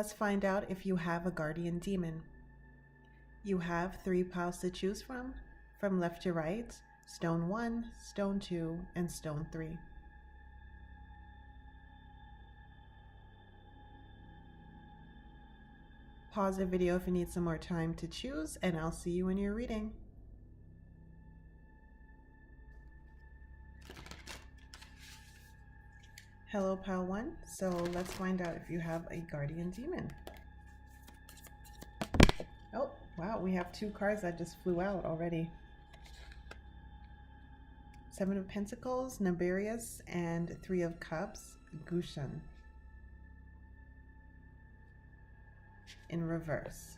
let's find out if you have a guardian demon. You have 3 piles to choose from left to right: stone 1, stone 2, and stone 3. Pause the video if you need some more time to choose, and I'll see you in your reading. Hello, pile 1. So let's find out if you have a guardian demon. Oh, wow, we have 2 cards that just flew out already. 7 of Pentacles, Naberius, and 3 of Cups, Gushan. In reverse.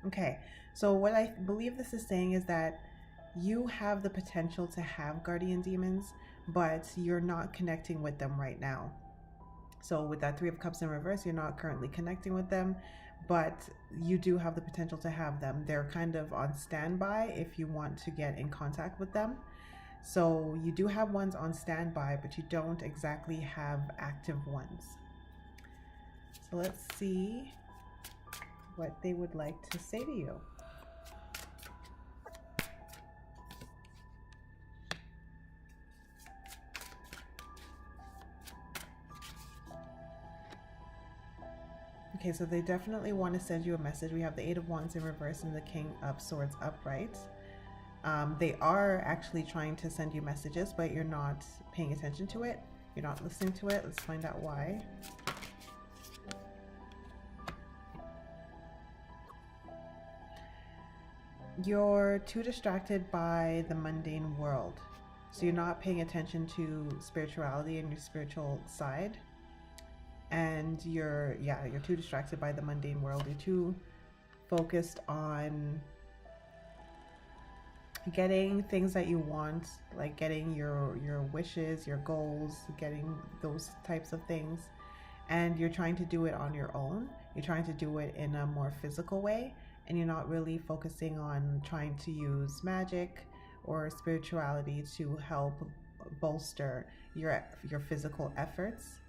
Okay, so what I believe this is saying is that you have the potential to have guardian demons, but you're not connecting with them right now. So with that 3 of Cups in reverse, you're not currently connecting with them, but you do have the potential to have them. They're kind of on standby if you want to get in contact with them. So you do have ones on standby, but you don't exactly have active ones. So let's see what they would like to say to you. Okay, so they definitely want to send you a message. We have the 8 of Wands in reverse and the King of Swords upright. They are actually trying to send you messages, but you're not paying attention to it. You're not listening to it. Let's find out why. You're too distracted by the mundane world. So you're not paying attention to spirituality and your spiritual side. And you're too distracted by the mundane world. You're too focused on getting things that you want, like getting your wishes, your goals, getting those types of things. And you're trying to do it on your own. You're trying to do it in a more physical way. And you're not really focusing on trying to use magic or spirituality to help bolster your physical efforts.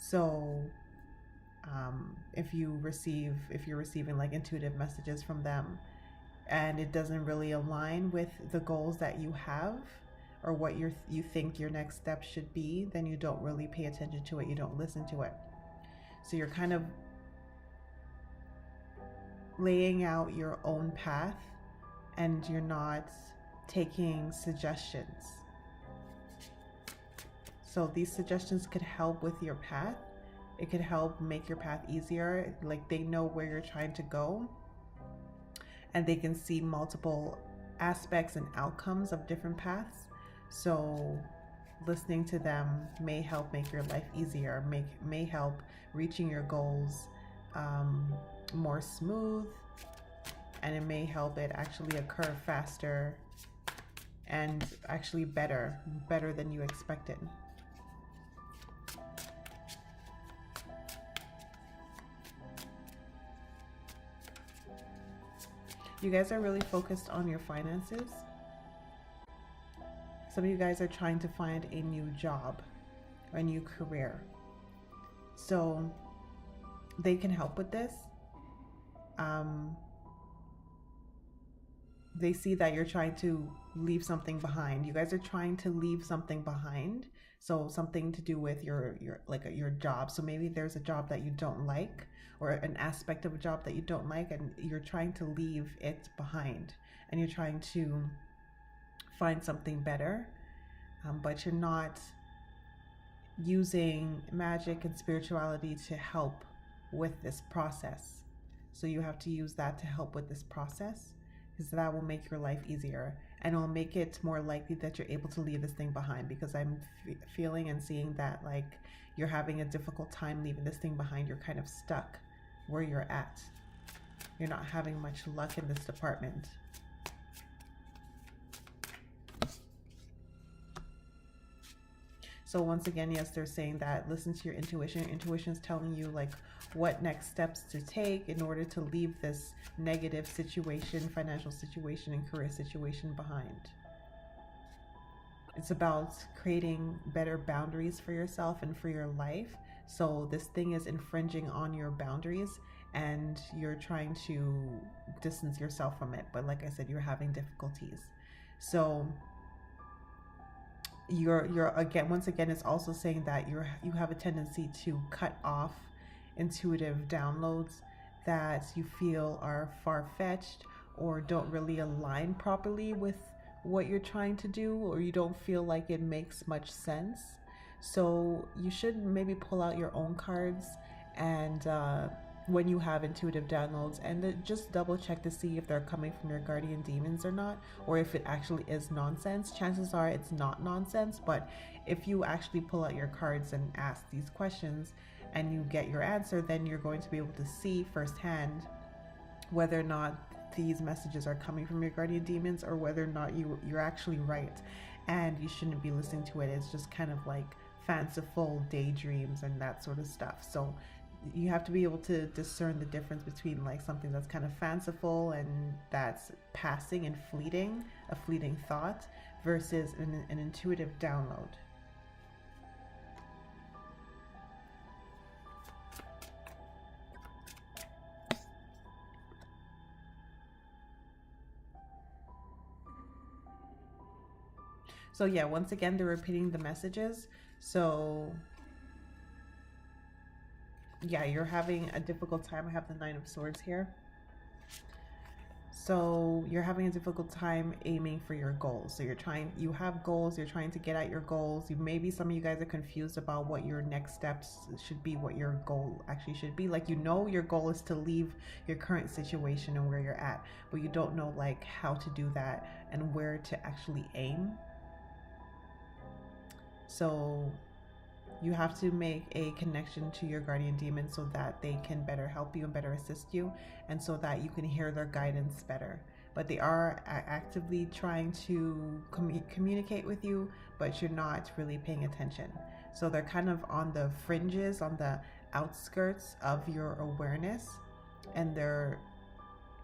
So if you're receiving like intuitive messages from them and it doesn't really align with the goals that you have or what you think your next step should be, then you don't really pay attention to it. You don't listen to it. So you're kind of laying out your own path and you're not taking suggestions. So these suggestions could help with your path. It could help make your path easier. Like they know where you're trying to go and they can see multiple aspects and outcomes of different paths. So listening to them may help make your life easier, may help reaching your goals more smooth, and it may help it actually occur faster and actually better than you expected. You guys are really focused on your finances. Some of you guys are trying to find a new job or a new career. So they can help with this. They see that you're trying to leave something behind. You guys are trying to leave something behind. So something to do with your job. So maybe there's a job that you don't like or an aspect of a job that you don't like and you're trying to leave it behind and you're trying to find something better. But you're not using magic and spirituality to help with this process. So you have to use that to help with this process, because that will make your life easier and it'll make it more likely that you're able to leave this thing behind, because I'm feeling and seeing that like you're having a difficult time leaving this thing behind. You're kind of stuck where you're at. You're not having much luck in this department. So once again, yes, they're saying that listen to your intuition. Your intuition is telling you like what next steps to take in order to leave this negative situation, financial situation, and career situation behind. It's about creating better boundaries for yourself and for your life So this thing is infringing on your boundaries and you're trying to distance yourself from it. But like I said, you're having difficulties. So you're again, once again, it's also saying that you have a tendency to cut off intuitive downloads that you feel are far-fetched or don't really align properly with what you're trying to do, or you don't feel like it makes much sense. So you should maybe pull out your own cards and when you have intuitive downloads, and just double check to see if they're coming from your guardian demons or not, or if it actually is nonsense. Chances are it's not nonsense, but if you actually pull out your cards and ask these questions and you get your answer, then you're going to be able to see firsthand whether or not these messages are coming from your guardian demons, or whether or not you're actually right and you shouldn't be listening to it. It's just kind of like fanciful daydreams and that sort of stuff. So you have to be able to discern the difference between like something that's kind of fanciful and that's passing and fleeting, a fleeting thought, versus an intuitive download. So yeah, once again, they're repeating the messages. So yeah, you're having a difficult time. I have the Nine of Swords here. So you're having a difficult time aiming for your goals. So you have goals, you're trying to get at your goals. Maybe some of you guys are confused about what your next steps should be, what your goal actually should be. Like, your goal is to leave your current situation and where you're at, but you don't know like how to do that and where to actually aim. So you have to make a connection to your guardian demon so that they can better help you and better assist you, and so that you can hear their guidance better. But they are actively trying to communicate with you, but you're not really paying attention. So they're kind of on the fringes, on the outskirts of your awareness, and they're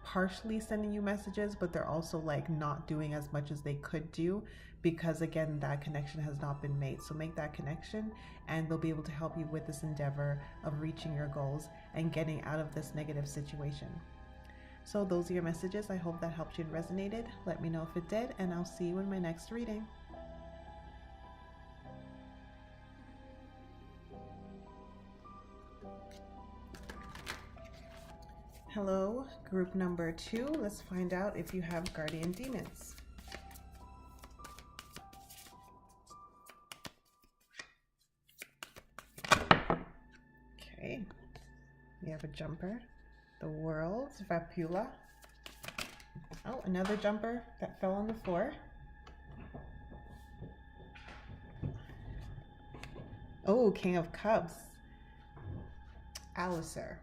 partially sending you messages, but they're also like not doing as much as they could do, because again, that connection has not been made. So make that connection and they'll be able to help you with this endeavor of reaching your goals and getting out of this negative situation. So those are your messages. I hope that helped you and resonated. Let me know if it did, and I'll see you in my next reading. Hello, group number 2. Let's find out if you have guardian demons. Okay, we have a jumper, the World, Vapula. Oh, another jumper that fell on the floor. Oh, King of Cups, Alistair.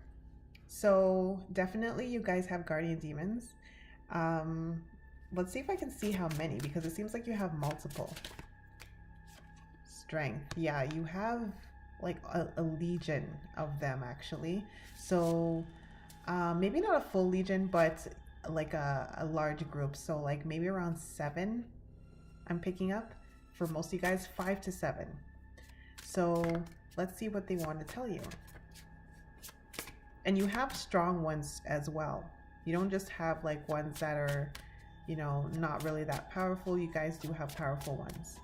So definitely you guys have guardian demons. Let's see if I can see how many, because it seems like you have multiple. Strength. Yeah, you have like a legion of them actually. So maybe not a full legion, but like a large group. So like maybe around 7 I'm picking up. For most of you guys, 5 to 7. So let's see what they want to tell you. And you have strong ones as well. You don't just have like ones that are, not really that powerful. You guys do have powerful ones.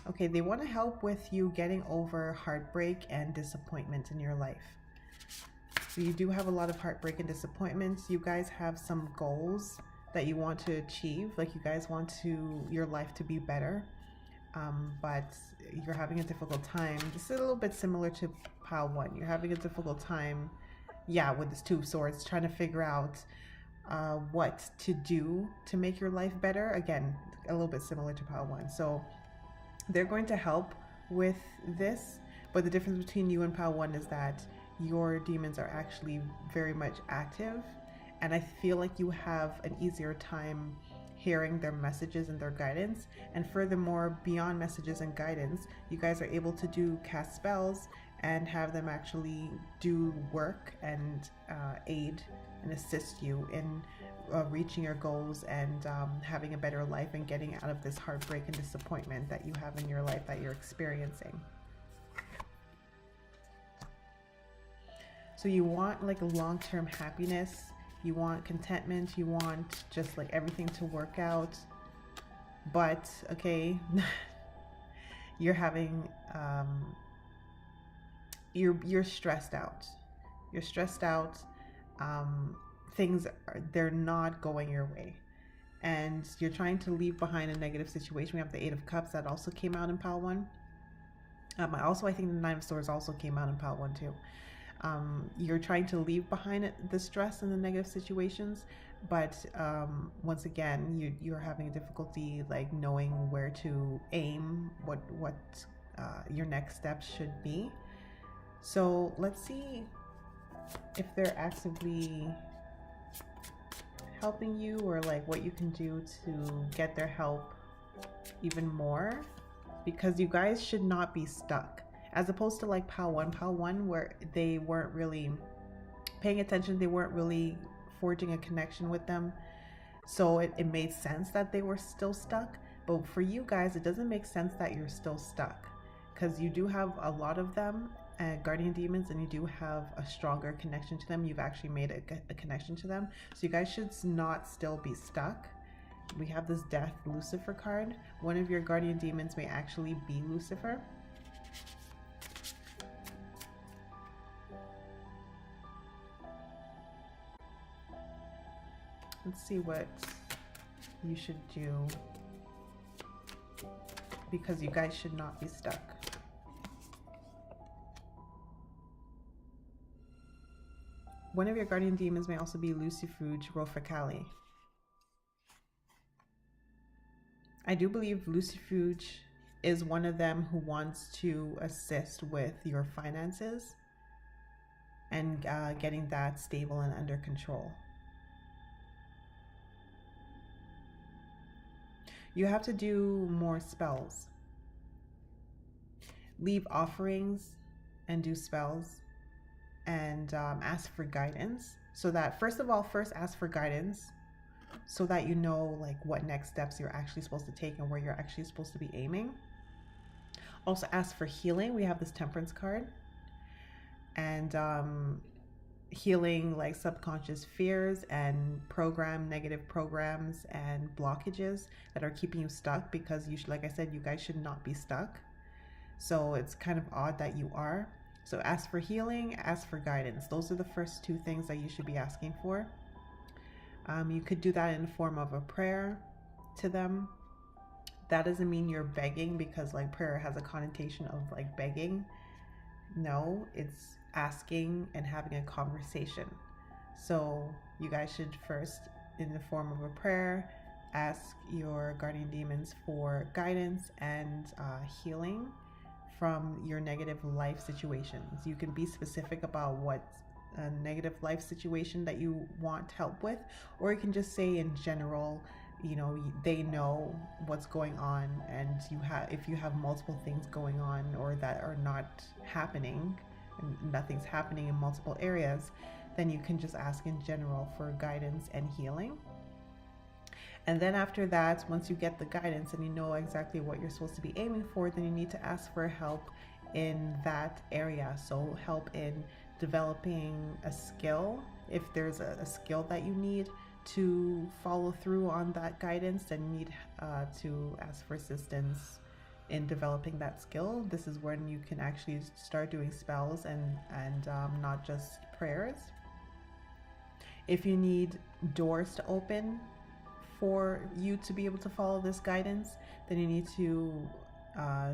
Okay, they want to help with you getting over heartbreak and disappointment in your life. So you do have a lot of heartbreak and disappointments. You guys have some goals that you want to achieve. Like, you guys want your life to be better. But you're having a difficult time. This is a little bit similar to pile 1. You're having a difficult time, with this 2 of Swords, trying to figure out what to do to make your life better. Again, a little bit similar to pile 1. So they're going to help with this, but the difference between you and pile 1 is that your demons are actually very much active, and I feel like you have an easier time hearing their messages and their guidance. And furthermore, beyond messages and guidance, you guys are able to cast spells and have them actually do work and aid and assist you in reaching your goals and having a better life and getting out of this heartbreak and disappointment that you have in your life that you're experiencing. So you want like a long-term happiness, you want contentment, you want just like everything to work out, but okay, you're having you're stressed out. You're stressed out. Things they're not going your way, and you're trying to leave behind a negative situation. We have the Eight of Cups that also came out in pile 1. I think the Nine of Swords also came out in pile 1 too. You're trying to leave behind the stress and the negative situations, but once again, you're having a difficulty like knowing where to aim, what your next steps should be. So let's see if they're actively helping you, or like what you can do to get their help even more, because you guys should not be stuck, as opposed to like pile 1 where they weren't really paying attention, they weren't really forging a connection with them, so it made sense that they were still stuck. But for you guys, it doesn't make sense that you're still stuck, because you do have a lot of them, guardian demons, and you do have a stronger connection to them. You've actually made a connection to them, so you guys should not still be stuck. We have this Death Lucifer card. One of your guardian demons may actually be Lucifer. Let's see what you should do, because you guys should not be stuck. One of your guardian demons may also be Lucifuge Rofakali. I do believe Lucifuge is one of them who wants to assist with your finances and getting that stable and under control. You have to do more spells. Leave offerings and do spells, and ask for guidance, so that first ask for guidance so that you know like what next steps you're actually supposed to take and where you're actually supposed to be aiming. Also ask for healing. We have this Temperance card, and healing like subconscious fears and negative programs and blockages that are keeping you stuck, because like I said, you guys should not be stuck. So it's kind of odd that you are. So ask for healing, ask for guidance. Those are the first 2 things that you should be asking for. You could do that in the form of a prayer to them. That doesn't mean you're begging, because like prayer has a connotation of like begging. No, it's asking and having a conversation. So you guys should first, in the form of a prayer, ask your guardian demons for guidance and healing from your negative life situations. You can be specific about what a negative life situation that you want help with, or you can just say in general, you know, they know what's going on, and if you have multiple things going on or that are not happening, and nothing's happening in multiple areas, then you can just ask in general for guidance and healing. And then after that, once you get the guidance and you know exactly what you're supposed to be aiming for, then you need to ask for help in that area. So help in developing a skill. If there's a skill that you need to follow through on that guidance, then you need to ask for assistance in developing that skill. This is when you can actually start doing spells and not just prayers. If you need doors to open for you to be able to follow this guidance, then you need to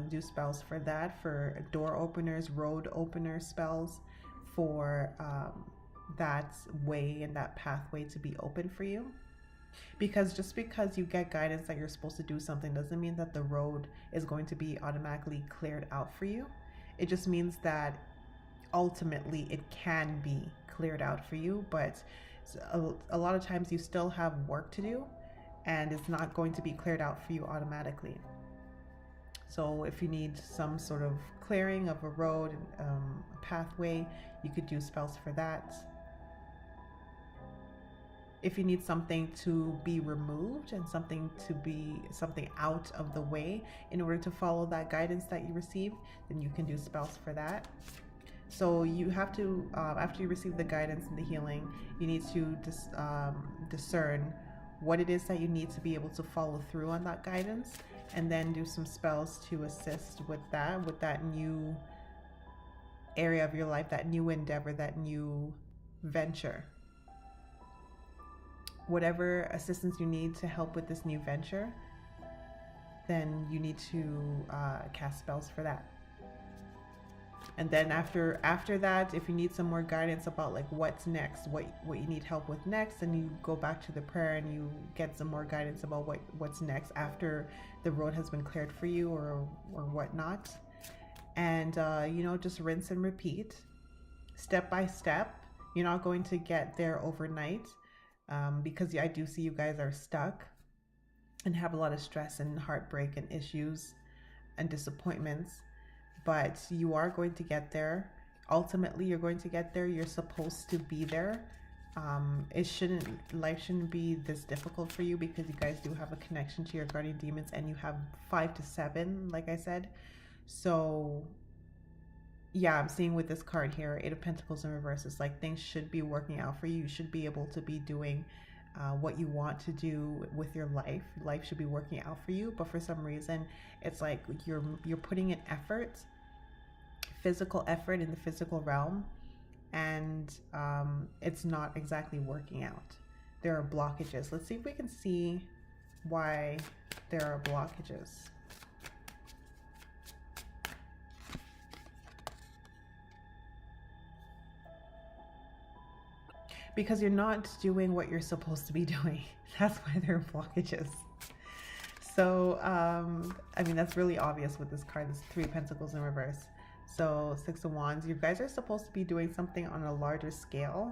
do spells for that, for door openers, road opener spells, for that way and that pathway to be open for you. Because just because you get guidance that you're supposed to do something doesn't mean that the road is going to be automatically cleared out for you. It just means that ultimately it can be cleared out for you, but a lot of times you still have work to do, and it's not going to be cleared out for you automatically. So if you need some sort of clearing of a road, a pathway, you could do spells for that. If you need something to be removed and something out of the way in order to follow that guidance that you receive, then you can do spells for that. So you have to, after you receive the guidance and the healing, you need to discern what it is that you need to be able to follow through on that guidance, and then do some spells to assist with that new area of your life, that new endeavor, that new venture. Whatever assistance you need to help with this new venture, then you need to cast spells for that. And then after that, if you need some more guidance about like what's next, what you need help with next, then you go back to the prayer and you get some more guidance about what's next after the road has been cleared for you or whatnot. And just rinse and repeat, step by step. You're not going to get there overnight, because I do see you guys are stuck and have a lot of stress and heartbreak and issues and disappointments. But you are going to get there. Ultimately, you're going to get there. You're supposed to be there. Life shouldn't be this difficult for you, because you guys do have a connection to your guardian demons, and you have 5 to 7, like I said. So yeah, I'm seeing with this card here, 8 of Pentacles in reverse, it's like things should be working out for you. You should be able to be doing what you want to do with your life. Life should be working out for you, but for some reason, it's like you're putting in effort, physical effort in the physical realm, and it's not exactly working out. There are blockages. Let's see if we can see why there are blockages. Because you're not doing what you're supposed to be doing. That's why there are blockages. So, I mean, that's really obvious with this card. This 3 of Pentacles in reverse. So 6 of Wands, you guys are supposed to be doing something on a larger scale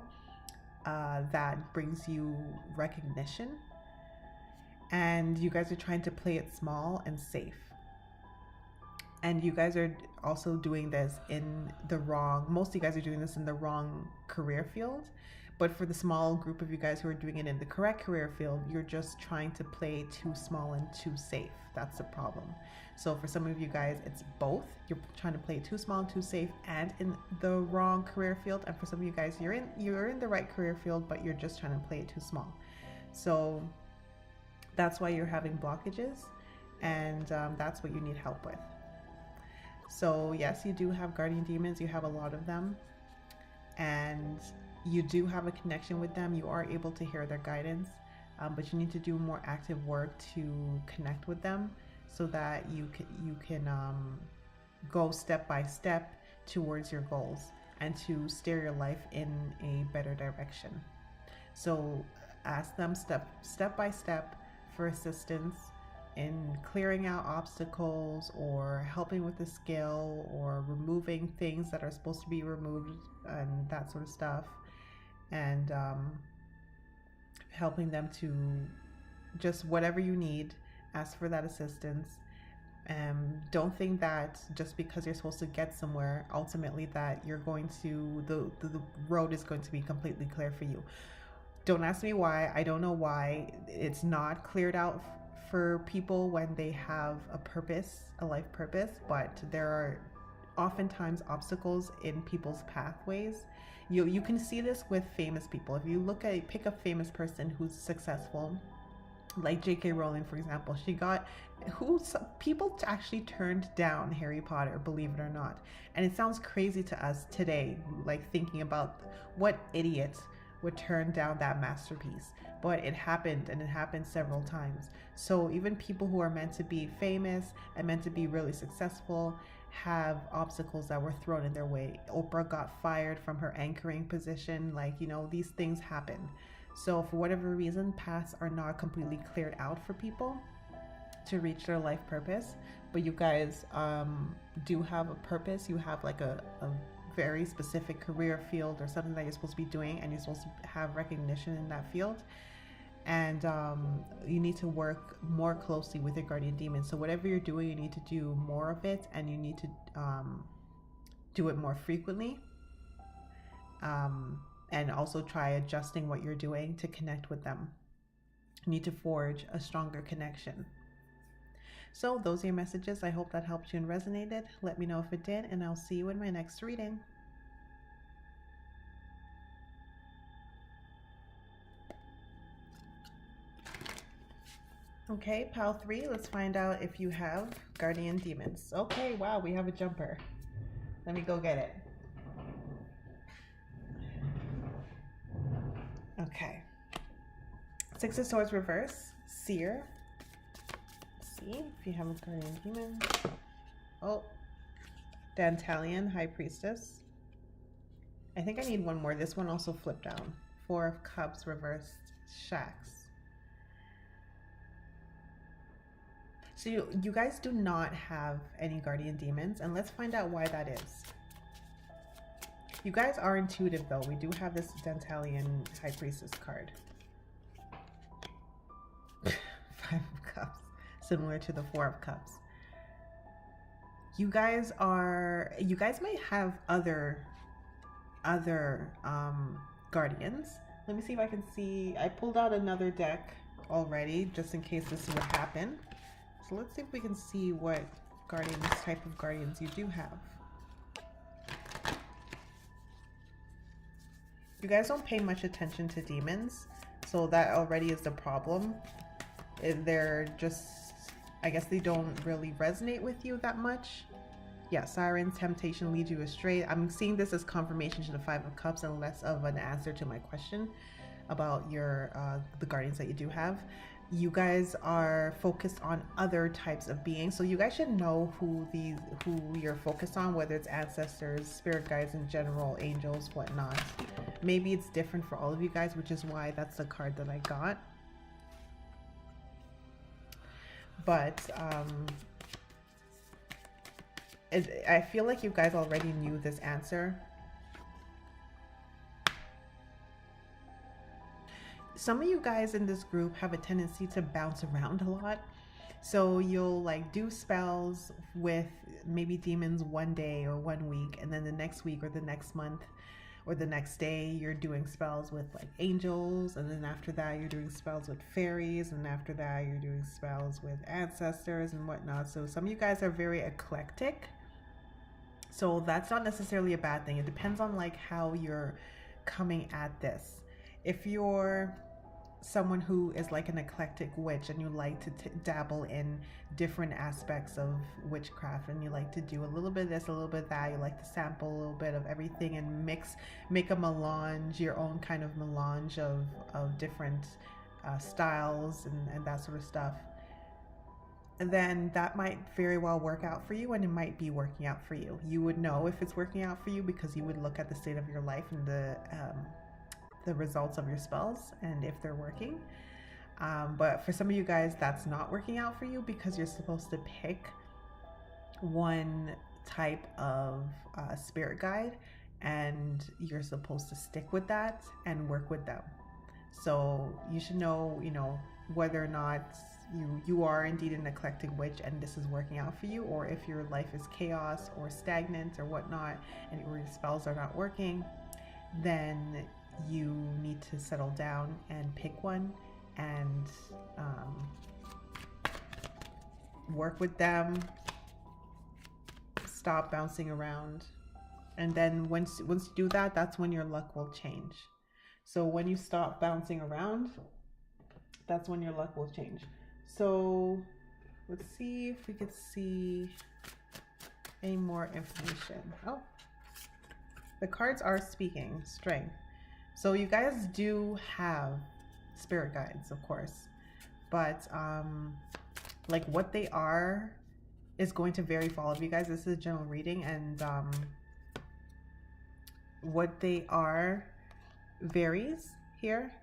that brings you recognition. And you guys are trying to play it small and safe. And you guys are also doing this in the wrong, most of you guys are doing this in the wrong career field. But for the small group of you guys who are doing it in the correct career field, you're just trying to play too small and too safe. That's the problem. So for some of you guys, it's both. You're trying to play too small and too safe and in the wrong career field. And for some of you guys, you're in the right career field, but you're just trying to play it too small. So that's why you're having blockages, and that's what you need help with. So yes, you do have guardian demons. You have a lot of them, and you do have a connection with them. You are able to hear their guidance, but you need to do more active work to connect with them, so that you can go step by step towards your goals and to steer your life in a better direction. So ask them step by step for assistance in clearing out obstacles, or helping with the skill, or removing things that are supposed to be removed, and that sort of stuff. And helping them to just whatever you need, ask for that assistance. Don't think that just because you're supposed to get somewhere, ultimately that you're going to, the road is going to be completely clear for you. Don't ask me why. I don't know why it's not cleared out for people when they have a purpose, a life purpose, but there are oftentimes obstacles in people's pathways. You can see this with famous people. If you pick a famous person who's successful, like J.K. Rowling, for example, people actually turned down Harry Potter, believe it or not. And it sounds crazy to us today, like thinking about what idiot would turn down that masterpiece. But it happened, and it happened several times. So even people who are meant to be famous and meant to be really successful have obstacles that were thrown in their way. Oprah got fired from her anchoring position. These things happen. So for whatever reason, paths are not completely cleared out for people to reach their life purpose. But you guys do have a purpose. You have like a very specific career field or something that you're supposed to be doing, and you're supposed to have recognition in that field. and you need to work more closely with your guardian demon. So whatever you're doing, you need to do more of it, and you need to do it more frequently, and also try adjusting what you're doing to connect with them. You need to forge a stronger connection. So those are your messages. I hope that helped you and resonated. Let me know if it did, and I'll see you in my next reading. Okay, pile 3, let's find out if you have guardian demons. Okay, wow, we have a jumper. Let me go get it. Okay. 6 of Swords reverse, Seer. Let's see if you have a guardian demon. Oh, Dantalian, High Priestess. I think I need one more. This one also flipped down. 4 of Cups reversed, Shax. So you guys do not have any guardian demons, and let's find out why that is. You guys are intuitive though. We do have this Dantalian High Priestess card. 5 of Cups, similar to the 4 of Cups. You guys might have other guardians. Let me see if I can see. I pulled out another deck already just in case this would happen. So let's see if we can see what type of guardians you do have. You guys don't pay much attention to demons, so that already is the problem. They're just, I guess they don't really resonate with you that much. Yeah, Sirens, temptation leads you astray. I'm seeing this as confirmation to the 5 of Cups and less of an answer to my question about your the guardians that you do have. You guys are focused on other types of beings, so you guys should know who you're focused on, whether it's ancestors, spirit guides in general, angels, whatnot. Maybe it's different for all of you guys, which is why that's the card that I got. But I feel like you guys already knew this answer. Some of you guys in this group have a tendency to bounce around a lot. So you'll like do spells with maybe demons one day or 1 week, and then the next week or the next month or the next day you're doing spells with like angels, and then after that you're doing spells with fairies, and after that you're doing spells with ancestors and whatnot. So some of you guys are very eclectic. So that's not necessarily a bad thing. It depends on like how you're coming at this. If you're someone who is like an eclectic witch and you like to dabble in different aspects of witchcraft, and you like to do a little bit of this, a little bit of that, you like to sample a little bit of everything and make a melange, your own kind of melange of different styles and that sort of stuff, then that might very well work out for you, and it might be working out for you. You would know if it's working out for you because you would look at the state of your life and the results of your spells and if they're working. But for some of you guys, that's not working out for you because you're supposed to pick one type of spirit guide, and you're supposed to stick with that and work with them. So you should know, whether or not you are indeed an eclectic witch and this is working out for you, or if your life is chaos or stagnant or whatnot, and your spells are not working, then you need to settle down and pick one and work with them. Stop bouncing around, and then once you do that, that's when your luck will change. So when you stop bouncing around, that's when your luck will change. So let's see if we could see any more information. Oh, the cards are speaking. Strength. So you guys do have spirit guides, of course, but like what they are is going to vary for all of you guys. This is a general reading, and what they are varies here.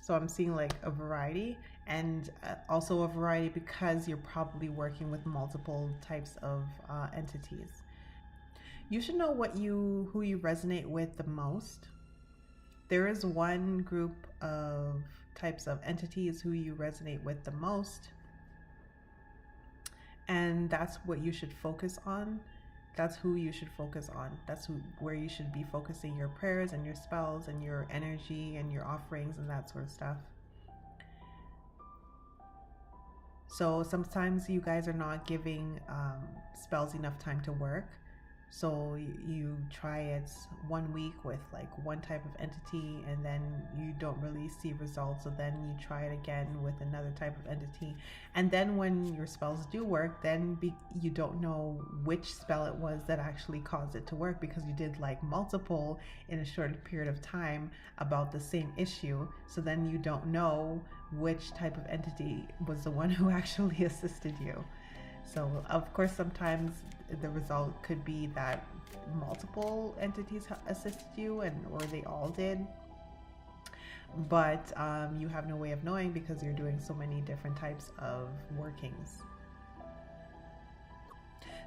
So I'm seeing like a variety, and also a variety because you're probably working with multiple types of entities. You should know who you resonate with the most. There is one group of types of entities who you resonate with the most. And that's what you should focus on. That's who you should focus on. That's where you should be focusing your prayers and your spells and your energy and your offerings and that sort of stuff. So sometimes you guys are not giving spells enough time to work. So you try it 1 week with like one type of entity, and then you don't really see results. So then you try it again with another type of entity. And then when your spells do work, then you don't know which spell it was that actually caused it to work, because you did like multiple in a short period of time about the same issue. So then you don't know which type of entity was the one who actually assisted you. So of course, sometimes the result could be that multiple entities assisted you, or they all did. But you have no way of knowing because you're doing so many different types of workings.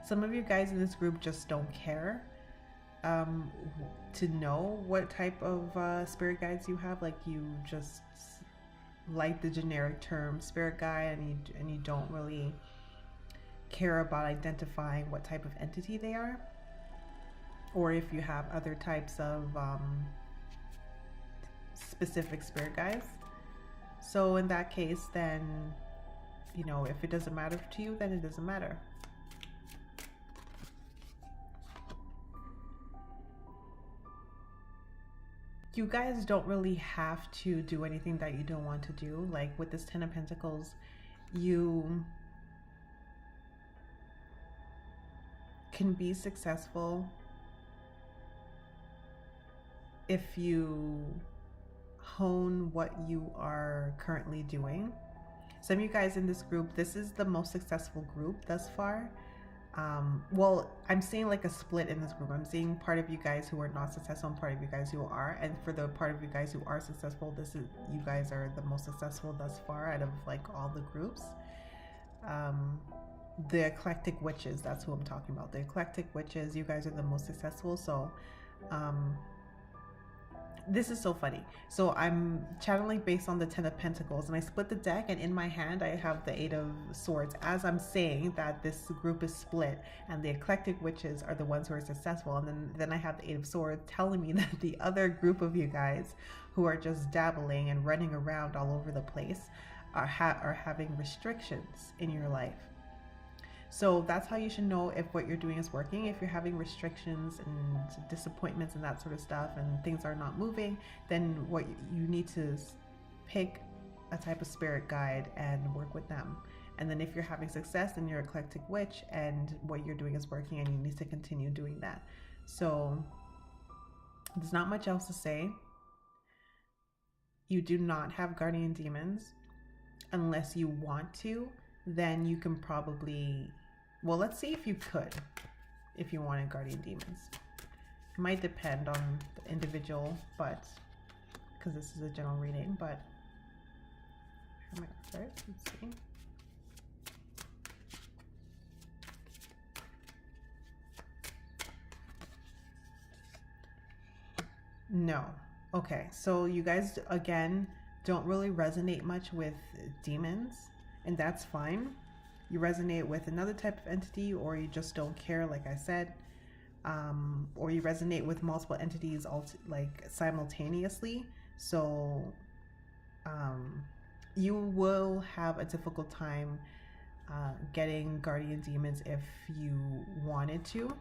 Some of you guys in this group just don't care to know what type of spirit guides you have. Like, you just like the generic term spirit guide, and you don't really care about identifying what type of entity they are, or if you have other types of specific spirit guides. So in that case, then, you know, if it doesn't matter to you, then it doesn't matter. You guys don't really have to do anything that you don't want to do. Like with this 10 of Pentacles, you can be successful if you hone what you are currently doing. Some of you guys in this group, this is the most successful group thus far. Well, I'm seeing like a split in this group. I'm seeing part of you guys who are not successful and part of you guys who are. And for the part of you guys who are successful, you guys are the most successful thus far out of like all the groups. The eclectic witches, that's who I'm talking about. The eclectic witches, you guys are the most successful. So this is so funny. So I'm channeling based on the 10 of Pentacles, and I split the deck, and in my hand I have the 8 of Swords, as I'm saying that this group is split and the eclectic witches are the ones who are successful. And then I have the 8 of Swords telling me that the other group of you guys who are just dabbling and running around all over the place are having restrictions in your life. So that's how you should know if what you're doing is working. If you're having restrictions and disappointments and that sort of stuff, and things are not moving, then what you need to pick a type of spirit guide and work with them. And then if you're having success, then you're an eclectic witch and what you're doing is working, and you need to continue doing that. So there's not much else to say. You do not have guardian demons unless you want to. Then you can probably, well, let's see if you could, if you wanted guardian demons. It might depend on the individual, but because this is a general reading, but let's see. No. Okay, so you guys again don't really resonate much with demons, and that's fine. You resonate with another type of entity, or you just don't care, like I said, or you resonate with multiple entities like simultaneously. So you will have a difficult time getting guardian demons if you wanted to,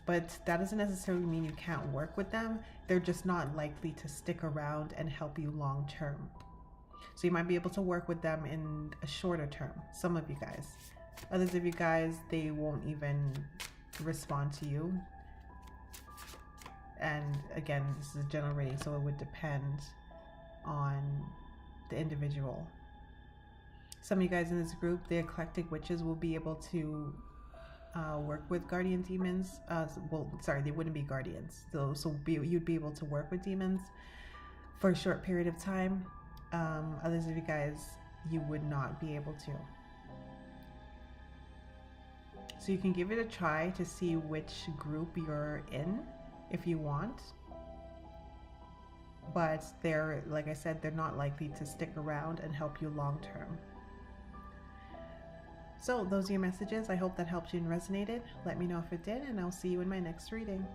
but that doesn't necessarily mean you can't work with them. They're just not likely to stick around and help you long term. So you might be able to work with them in a shorter term. Some of you guys. Others of you guys, they won't even respond to you. And again, this is a general reading, so it would depend on the individual. Some of you guys in this group, the eclectic witches, will be able to work with guardian demons. Well, sorry, they wouldn't be guardians. You'd be able to work with demons for a short period of time. Others of you guys, you would not be able to. So you can give it a try to see which group you're in if you want. but they're, like I said, they're not likely to stick around and help you long term. So those are your messages. I hope that helped you and resonated. Let me know if it did, and I'll see you in my next reading.